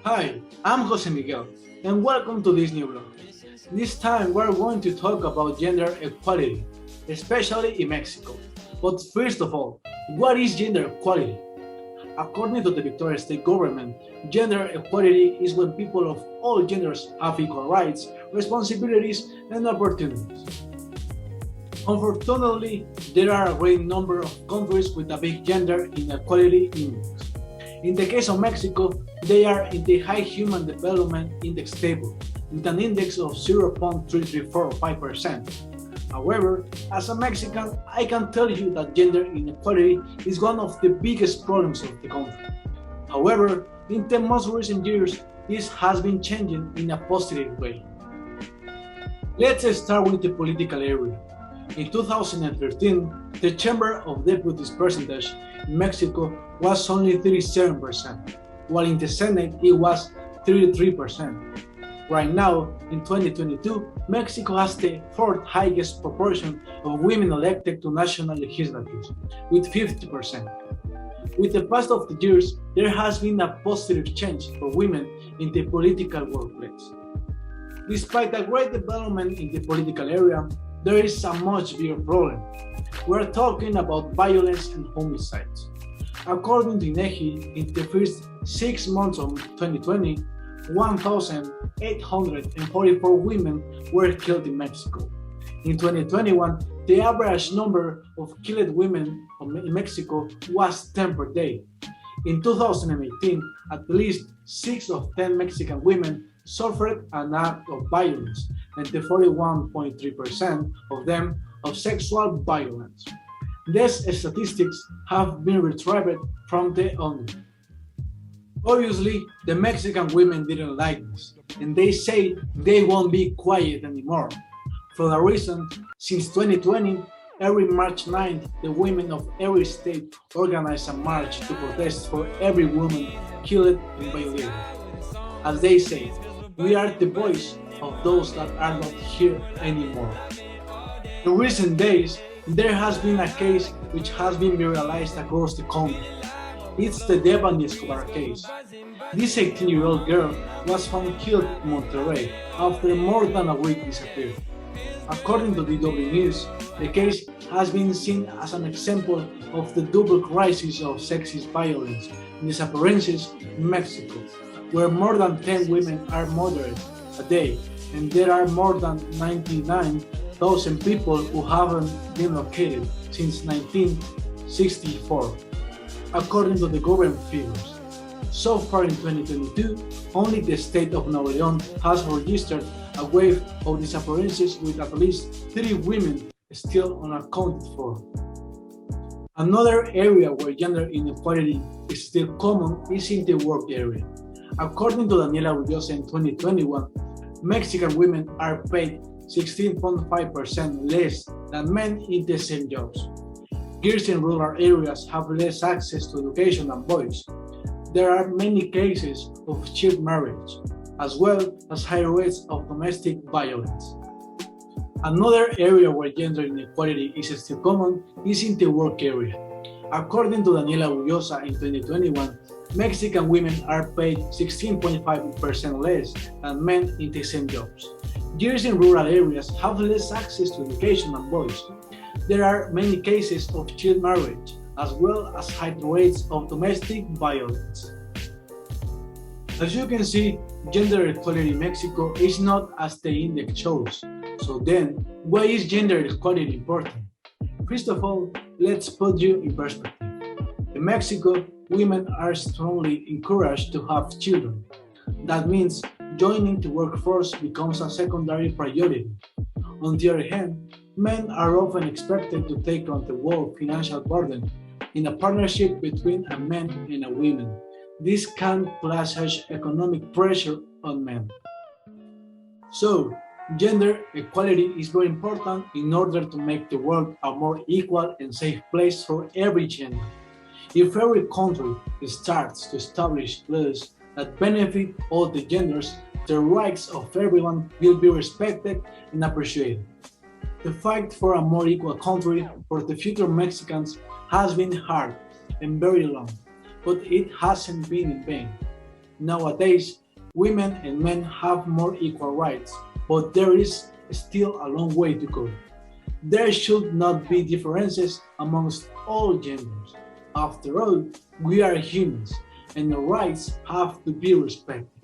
Hi, I'm José Miguel, and welcome to this new vlog. This time we're going to talk about gender equality, especially in Mexico. But first of all, what is gender equality? According to the Victoria State government, gender equality is when people of all genders have equal rights, responsibilities, and opportunities. Unfortunately, there are a great number of countries with a big gender inequality index. In the case of Mexico, they are in the High Human Development Index table, with an index of 0.3345%. However, as a Mexican, I can tell you that gender inequality is one of the biggest problems of the country. However, in the most recent years, this has been changing in a positive way. Let's start with the political area. In 2013, the Chamber of Deputies percentage in Mexico was only 37%, while in the Senate it was 33%. Right now, in 2022, Mexico has the fourth highest proportion of women elected to national legislatures, with 50%. With the past of the years, there has been a positive change for women in the political workplace. Despite a great development in the political area, there is a much bigger problem. We're talking about violence and homicides. According to INEGI, in the first 6 months of 2020, 1,844 women were killed in Mexico. In 2021, the average number of killed women in Mexico was 10 per day. In 2018, at least 6 of 10 Mexican women suffered an act of violence, and 41.3% of them of sexual violence. These statistics have been retrieved from the ONU. Obviously, the Mexican women didn't like this, and they say they won't be quiet anymore. For that reason, since 2020, every March 9th, the women of every state organize a march to protest for every woman killed in violence. As they say, we are the voice of those that are not here anymore. In recent days, there has been a case which has been viralized across the country. It's the Devani Escobar case. This 18-year-old girl was found killed in Monterrey after more than a week disappeared. According to DW News, the case has been seen as an example of the double crisis of sexist violence and disappearances in Mexico, where more than 10 women are murdered a day, and there are more than 99,000 people who haven't been located since 1964, according to the government figures. So far in 2022, only the state of Nuevo León has registered a wave of disappearances with at least 3 women still unaccounted for. Another area where gender inequality is still common is in the work area. According to Daniela Ullosa in 2021, Mexican women are paid 16.5% less than men in the same jobs. Girls in rural areas have less access to education than boys. There are many cases of child marriage, as well as high rates of domestic violence. Another area where gender inequality is still common is in the work area. According to Daniela Ullosa in 2021, Mexican women are paid 16.5% less than men in the same jobs. Girls in rural areas have less access to education than boys. There are many cases of child marriage, as well as high rates of domestic violence. As you can see, gender equality in Mexico is not as the index shows. So then, why is gender equality important? First of all, let's put you in perspective. In Mexico, women are strongly encouraged to have children. That means joining the workforce becomes a secondary priority. On the other hand, men are often expected to take on the whole financial burden in a partnership between a man and a woman. This can place such economic pressure on men. So, gender equality is very important in order to make the world a more equal and safe place for every gender. If every country starts to establish laws that benefit all the genders, the rights of everyone will be respected and appreciated. The fight for a more equal country for the future Mexicans has been hard and very long, but it hasn't been in vain. Nowadays, women and men have more equal rights, but there is still a long way to go. There should not be differences amongst all genders. After all, we are humans, and our rights have to be respected.